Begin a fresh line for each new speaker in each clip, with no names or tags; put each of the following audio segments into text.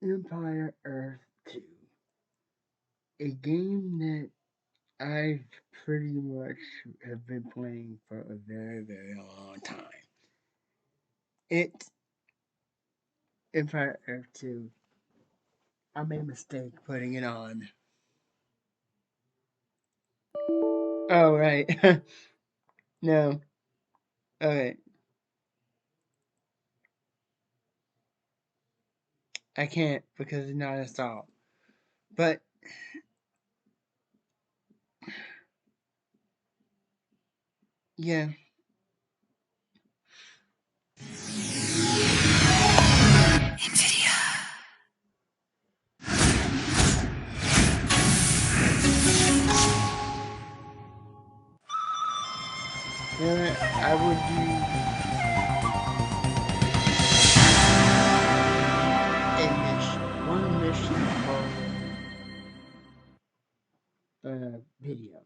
Empire Earth 2, a game that I pretty much have been playing for a very, very long time. It's Empire Earth 2. I made a mistake putting it on. Oh, right. No. Okay. I can't because it's not installed. But, yeah. I would do a mission. One mission for video.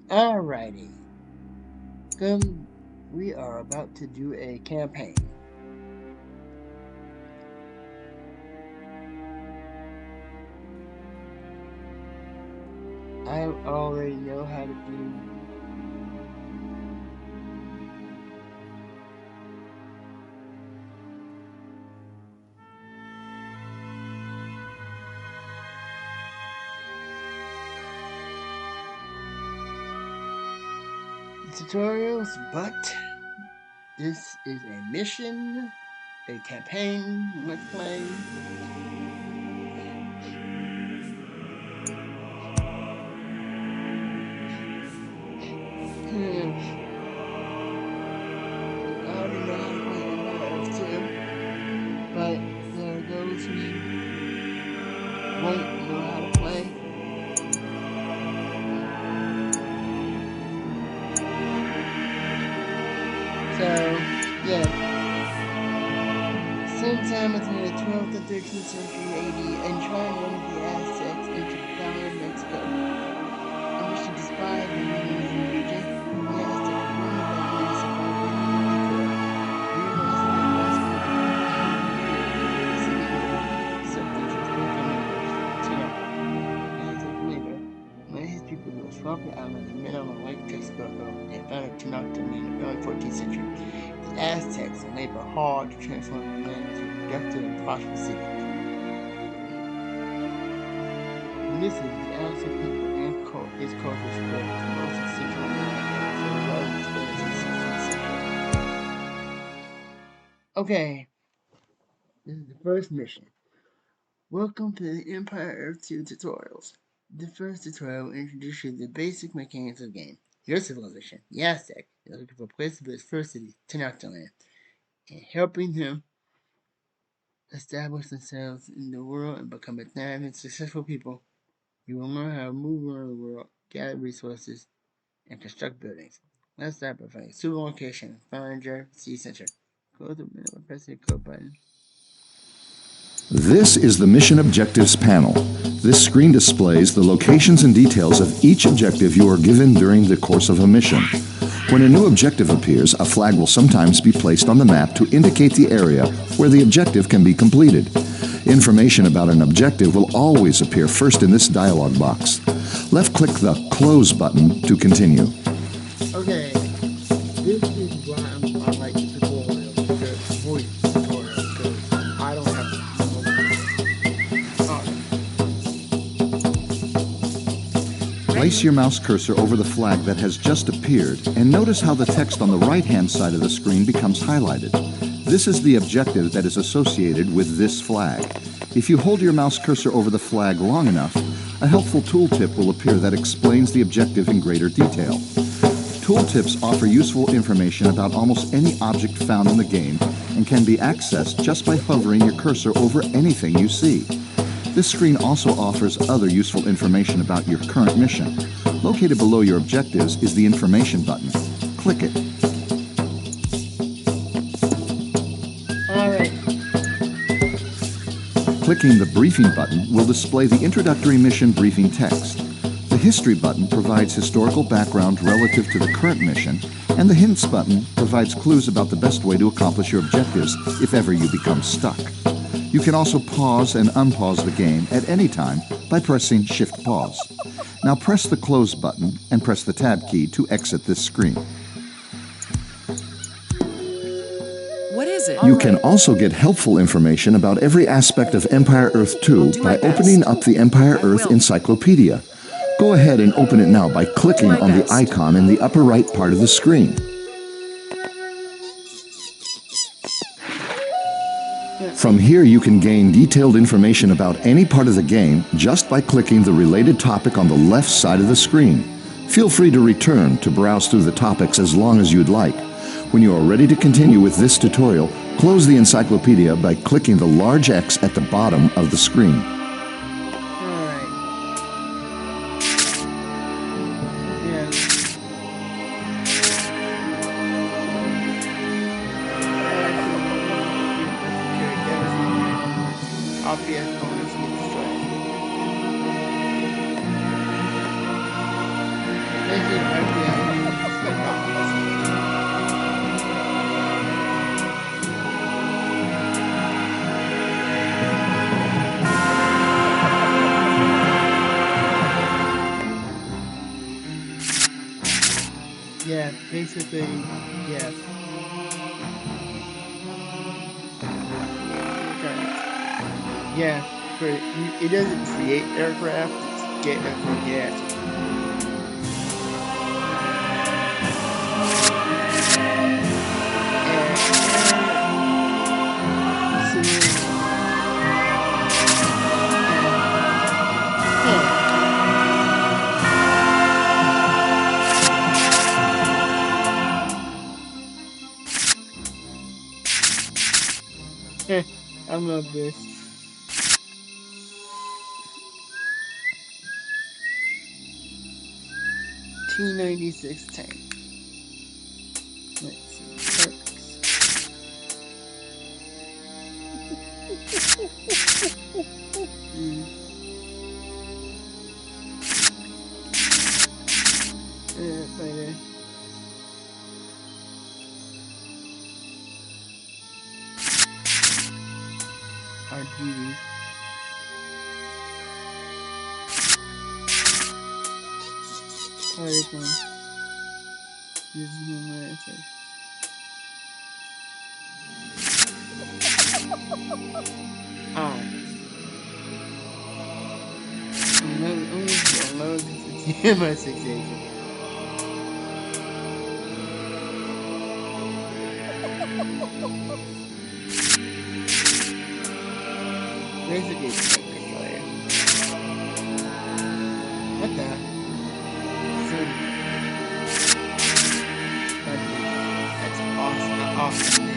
Alrighty. We are about to do a campaign. I already know how to do tutorials, but this is a mission, a campaign, let's play. I already know how to play Empire Earth 2, but there are those who won't know how to play. So, yeah. Sometime within the 12th and 13th century AD, and trying one of the Aztecs into Valley of Mexico. In which to spy the region, the Aztecs warned that they survived the could. Realizing that Mexico something to prove them Aztec later, one of his people was from the island and met on the Lake Texcoco and founded Tenochtitlan in the early 14th century. The Aztecs labored hard to transform the land into a productive and prosperous city. This is the Aztec people and its culture spread to most of Central America for the largest areas in 16th century. Okay, this is the first mission. Welcome to the Empire Earth 2 tutorials. The first tutorial will introduce you to the basic mechanics of the game. Your civilization, the Aztec, is looking for a place to build its first city, Tenochtitlan, and helping them establish themselves in the world and become a thriving, successful people. You will learn how to move around the world, gather resources, and construct buildings. Let's start by finding a suitable location. Find your city center. Go to the menu by pressing the code button.
This is the Mission Objectives panel. This screen displays the locations and details of each objective you are given during the course of a mission. When a new objective appears, a flag will sometimes be placed on the map to indicate the area where the objective can be completed. Information about an objective will always appear first in this dialog box. Left-click the Close button to continue.
Okay, this is why I like the tutorial, the voice tutorial, because I don't have to.
Place your mouse cursor over the flag that has just appeared and notice how the text on the right-hand side of the screen becomes highlighted. This is the objective that is associated with this flag. If you hold your mouse cursor over the flag long enough, a helpful tooltip will appear that explains the objective in greater detail. Tooltips offer useful information about almost any object found in the game and can be accessed just by hovering your cursor over anything you see. This screen also offers other useful information about your current mission. Located below your objectives is the Information button. Click it.
Alright.
Clicking the Briefing button will display the introductory mission briefing text. The History button provides historical background relative to the current mission, and the Hints button provides clues about the best way to accomplish your objectives if ever you become stuck. You can also pause and unpause the game at any time by pressing Shift Pause. Now press the Close button and press the Tab key to exit this screen.
What is it?
You can also get helpful information about every aspect of Empire Earth 2 by opening up the Empire Earth Encyclopedia. Go ahead and open it now by clicking on the icon in the upper right part of the screen. From here you can gain detailed information about any part of the game just by clicking the related topic on the left side of the screen. Feel free to return to browse through the topics as long as you'd like. When you are ready to continue with this tutorial, close the encyclopedia by clicking the large X at the bottom of the screen.
Yeah, basically, yeah. Okay. Yeah, it doesn't create aircraft, it's get everything, yeah. I love this. T-96 tank. Let's see. Right there. Our duty. Alright, come on. This is my message. Ah. No. My 6 days. Where's the gate fire? What the? That's awesome. Awesome, man.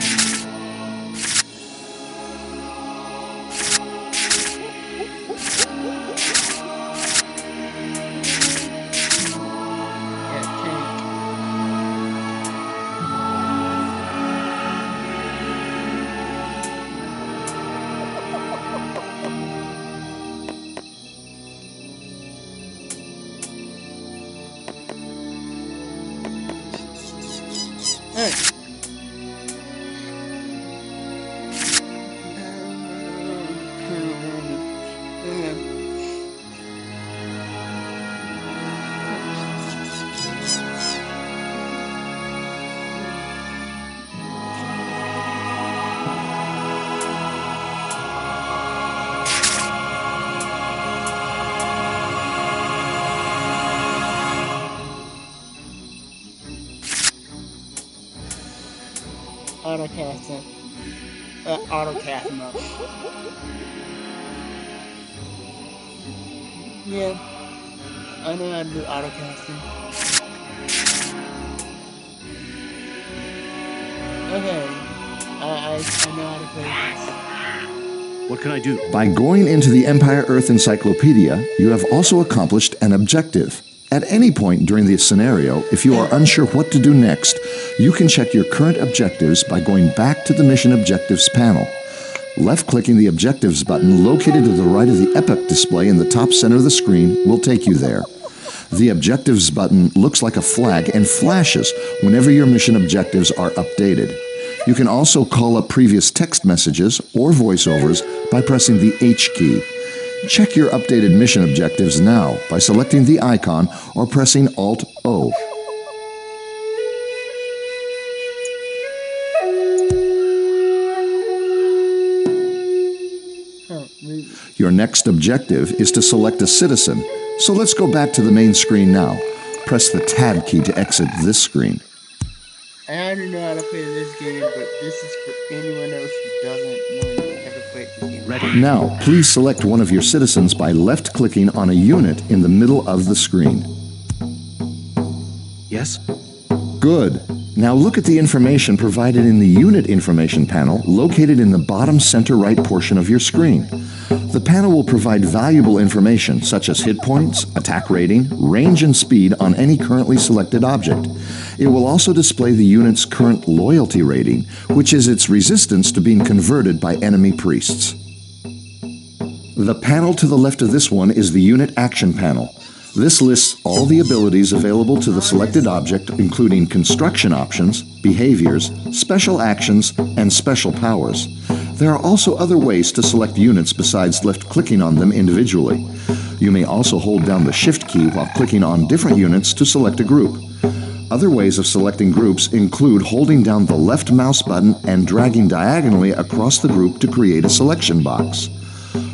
Autocast him. Autocast him up. Yeah. I know how to do autocasting. Okay. I know how to play this.
What can I do?
By going into the Empire Earth Encyclopedia, you have also accomplished an objective. At any point during the scenario, if you are unsure what to do next, you can check your current objectives by going back to the Mission Objectives panel. Left-clicking the Objectives button located to the right of the epoch display in the top center of the screen will take you there. The Objectives button looks like a flag and flashes whenever your mission objectives are updated. You can also call up previous text messages or voiceovers by pressing the H key. Check your updated mission objectives now by selecting the icon or pressing Alt-O. Your next objective is to select a citizen, so let's go back to the main screen now. Press the Tab key to exit this screen.
I don't know how to play this game, but this is for anyone else who doesn't know how to play this game.
Ready.
Now, please select one of your citizens by left-clicking on a unit in the middle of the screen.
Yes?
Good. Now look at the information provided in the Unit Information panel located in the bottom center right portion of your screen. The panel will provide valuable information such as hit points, attack rating, range and speed on any currently selected object. It will also display the unit's current loyalty rating, which is its resistance to being converted by enemy priests. The panel to the left of this one is the Unit Action panel. This lists all the abilities available to the selected object, including construction options, behaviors, special actions, and special powers. There are also other ways to select units besides left-clicking on them individually. You may also hold down the Shift key while clicking on different units to select a group. Other ways of selecting groups include holding down the left mouse button and dragging diagonally across the group to create a selection box.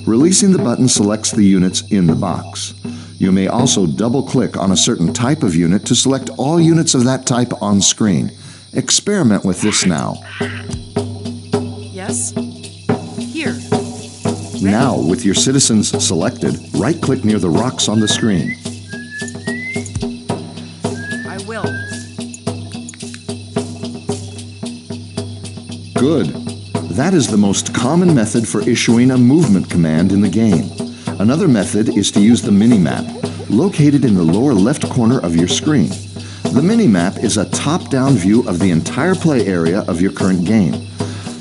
Releasing the button selects the units in the box. You may also double-click on a certain type of unit to select all units of that type on screen. Experiment with this now.
Yes? Here.
Now, with your citizens selected, right-click near the rocks on the screen.
I will.
Good. That is the most common method for issuing a movement command in the game. Another method is to use the minimap, located in the lower left corner of your screen. The minimap is a top-down view of the entire play area of your current game.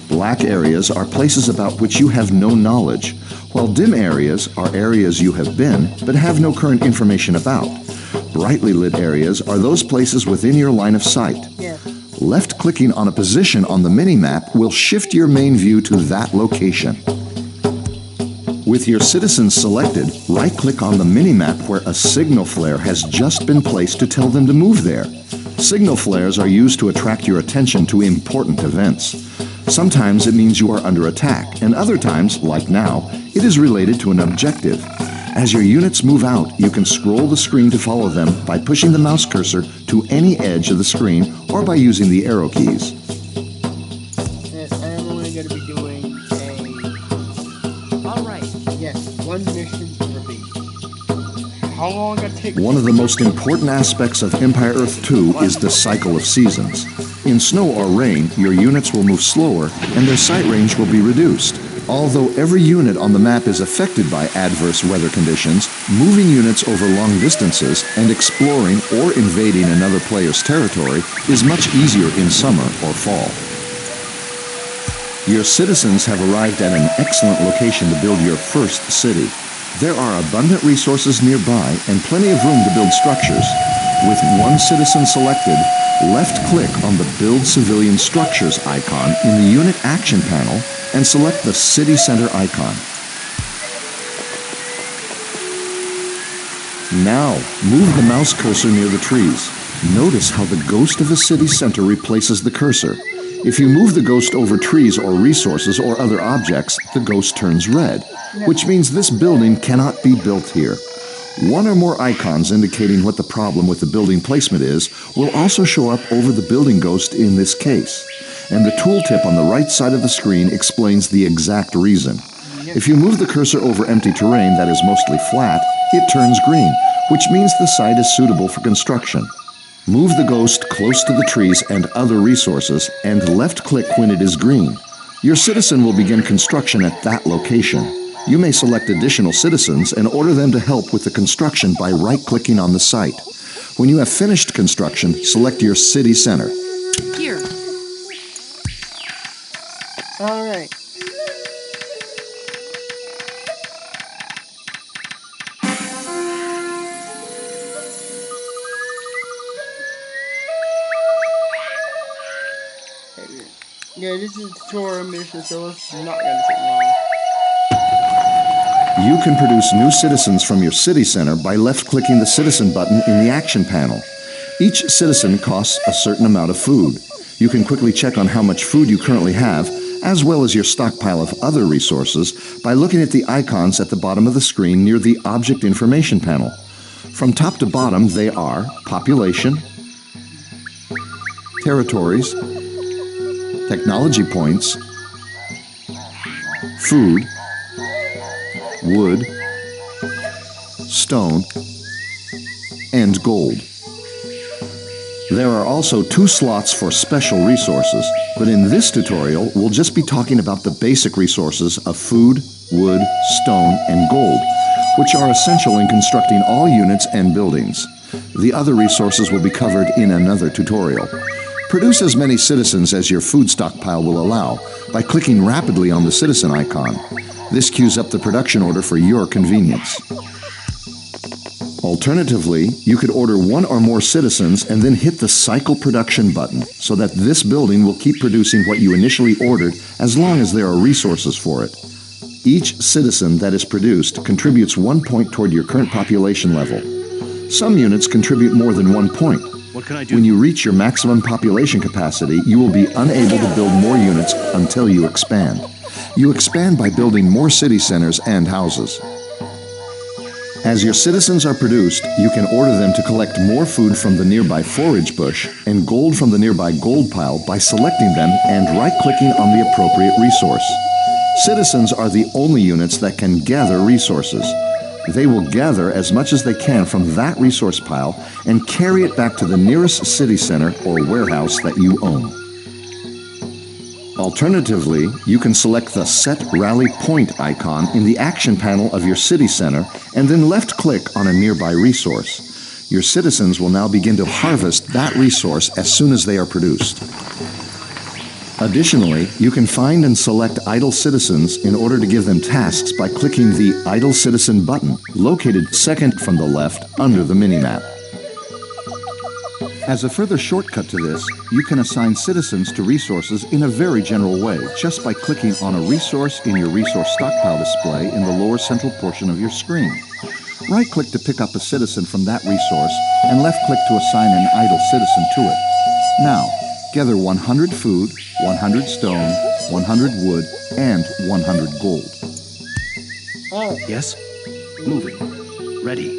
Black areas are places about which you have no knowledge, while dim areas are areas you have been but have no current information about. Brightly lit areas are those places within your line of sight.
Yeah.
Left-clicking on a position on the minimap will shift your main view to that location. With your citizens selected, right-click on the minimap where a signal flare has just been placed to tell them to move there. Signal flares are used to attract your attention to important events. Sometimes it means you are under attack, and other times, like now, it is related to an objective. As your units move out, you can scroll the screen to follow them by pushing the mouse cursor to any edge of the screen or by using the arrow keys.
I'm only going to be doing
All right.
one mission per week. How long it take?
One of the most important aspects of Empire Earth 2 is the cycle of seasons. In snow or rain, your units will move slower and their sight range will be reduced. Although every unit on the map is affected by adverse weather conditions, moving units over long distances and exploring or invading another player's territory is much easier in summer or fall. Your citizens have arrived at an excellent location to build your first city. There are abundant resources nearby and plenty of room to build structures. With one citizen selected, left-click on the Build Civilian Structures icon in the Unit Action panel and select the City Center icon. Now, move the mouse cursor near the trees. Notice how the ghost of a city center replaces the cursor. If you move the ghost over trees or resources or other objects, the ghost turns red, which means this building cannot be built here. One or more icons indicating what the problem with the building placement is will also show up over the building ghost in this case. And the tooltip on the right side of the screen explains the exact reason. If you move the cursor over empty terrain that is mostly flat, it turns green, which means the site is suitable for construction. Move the ghost close to the trees and other resources and left-click when it is green. Your citizen will begin construction at that location. You may select additional citizens and order them to help with the construction by right-clicking on the site. When you have finished construction, select your city center.
Here.
All right. Yeah, this is a tutorial mission, so it's not going to take long.
You can produce new citizens from your city center by left-clicking the citizen button in the action panel. Each citizen costs a certain amount of food. You can quickly check on how much food you currently have, as well as your stockpile of other resources, by looking at the icons at the bottom of the screen near the Object Information panel. From top to bottom, they are population, territories, technology points, food, wood, stone, and gold. There are also 2 slots for special resources, but in this tutorial, we'll just be talking about the basic resources of food, wood, stone, and gold, which are essential in constructing all units and buildings. The other resources will be covered in another tutorial. Produce as many citizens as your food stockpile will allow by clicking rapidly on the citizen icon. This queues up the production order for your convenience. Alternatively, you could order 1 or more citizens and then hit the Cycle Production button so that this building will keep producing what you initially ordered as long as there are resources for it. Each citizen that is produced contributes 1 point toward your current population level. Some units contribute more than 1 point.
What can I do?
When you reach your maximum population capacity, you will be unable to build more units until you expand. You expand by building more city centers and houses. As your citizens are produced, you can order them to collect more food from the nearby forage bush and gold from the nearby gold pile by selecting them and right-clicking on the appropriate resource. Citizens are the only units that can gather resources. They will gather as much as they can from that resource pile and carry it back to the nearest city center or warehouse that you own. Alternatively, you can select the Set Rally Point icon in the action panel of your city center and then left-click on a nearby resource. Your citizens will now begin to harvest that resource as soon as they are produced. Additionally, you can find and select idle citizens in order to give them tasks by clicking the Idle Citizen button, located second from the left under the minimap. As a further shortcut to this, you can assign citizens to resources in a very general way, just by clicking on a resource in your resource stockpile display in the lower central portion of your screen. Right-click to pick up a citizen from that resource, and left-click to assign an idle citizen to it. Now, gather 100 food, 100 stone, 100 wood, and 100 gold.
Oh,
Yes? Moving. Ready.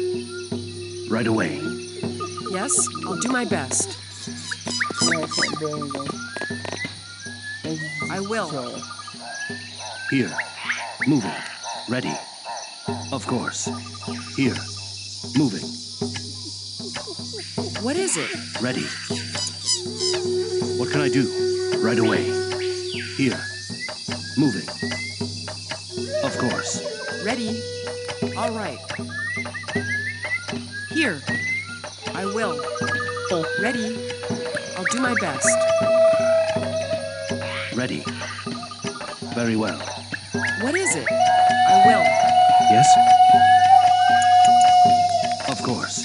Right away.
Yes, I'll do my best.
Yeah, I can't do anything.
I will.
Control.
Here. Moving. Ready. Of course. Here. Moving.
What is it?
Ready. What can I do? Right away. Here. Moving. Of course.
Ready? All right. Here. I will. Ready? I'll do my best.
Ready. Very well.
What is it? I will.
Yes? Of course.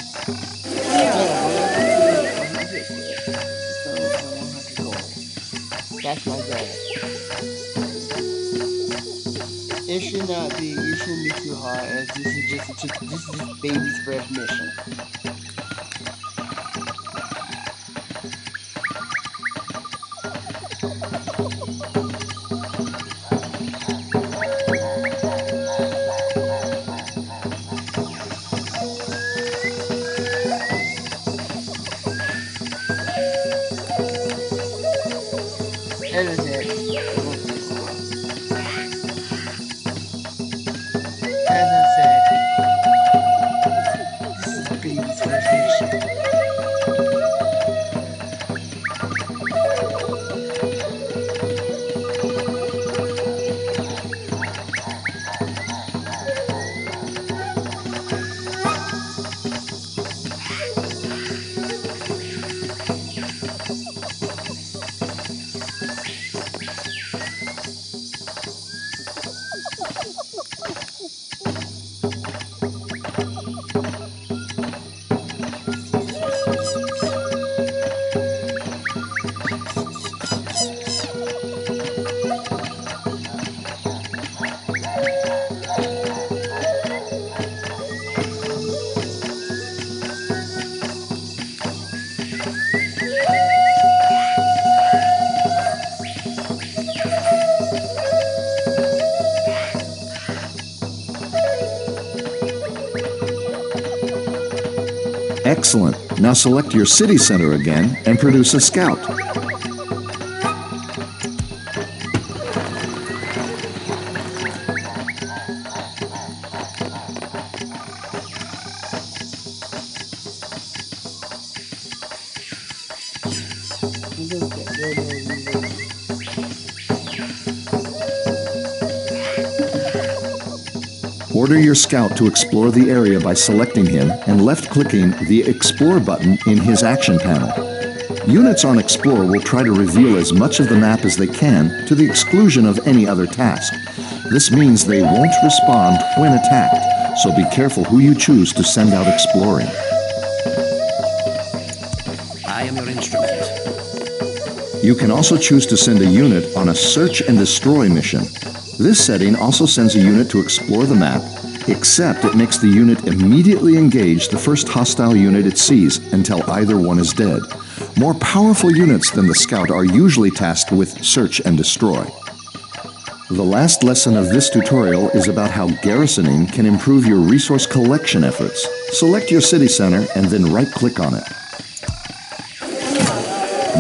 That's my goal. It should not be. It shouldn't be too hard, as this is just baby's first mission. That is it. As I said, this is baby's first mission.
Excellent. Now select your city center again and produce a scout. Order your scout to explore the area by selecting him and left-clicking the Explore button in his action panel. Units on Explore will try to reveal as much of the map as they can to the exclusion of any other task. This means they won't respond when attacked, so be careful who you choose to send out exploring.
I am your instrument.
You can also choose to send a unit on a search and destroy mission. This setting also sends a unit to explore the map, except it makes the unit immediately engage the first hostile unit it sees until either one is dead. More powerful units than the scout are usually tasked with search and destroy. The last lesson of this tutorial is about how garrisoning can improve your resource collection efforts. Select your city center and then right-click on it.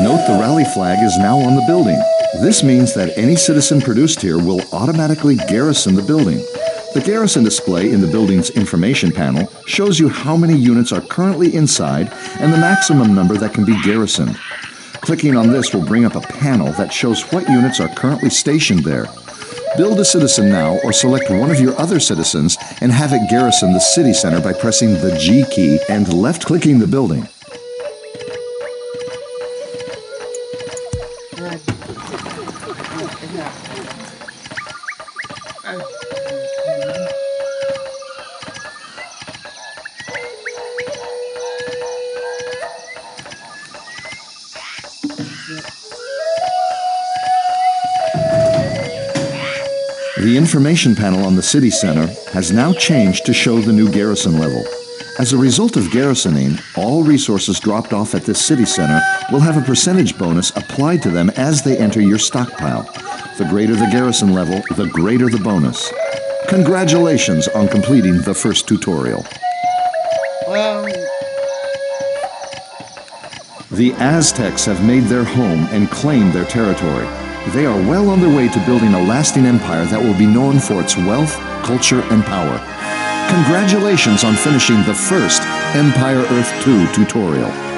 Note the rally flag is now on the building. This means that any citizen produced here will automatically garrison the building. The garrison display in the building's information panel shows you how many units are currently inside and the maximum number that can be garrisoned. Clicking on this will bring up a panel that shows what units are currently stationed there. Build a citizen now or select one of your other citizens and have it garrison the city center by pressing the G key and left-clicking the building. The information panel on the city center has now changed to show the new garrison level. As a result of garrisoning, all resources dropped off at this city center will have a percentage bonus applied to them as they enter your stockpile. The greater the garrison level, the greater the bonus. Congratulations on completing the first tutorial.
Well,
The Aztecs have made their home and claimed their territory. They are well on their way to building a lasting empire that will be known for its wealth, culture, and power. Congratulations on finishing the first Empire Earth 2 tutorial.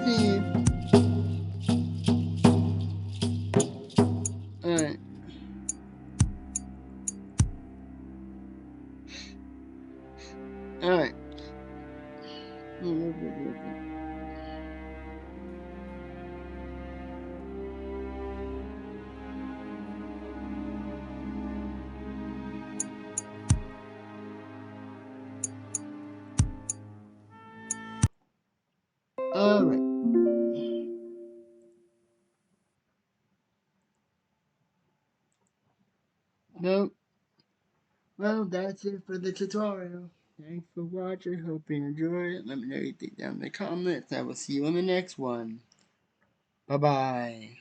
see. Alright. Alright. Alright. Nope. Well, that's it for the tutorial. Thanks for watching. Hope you enjoyed it. Let me know what you think down in the comments. I will see you in the next one. Bye-bye.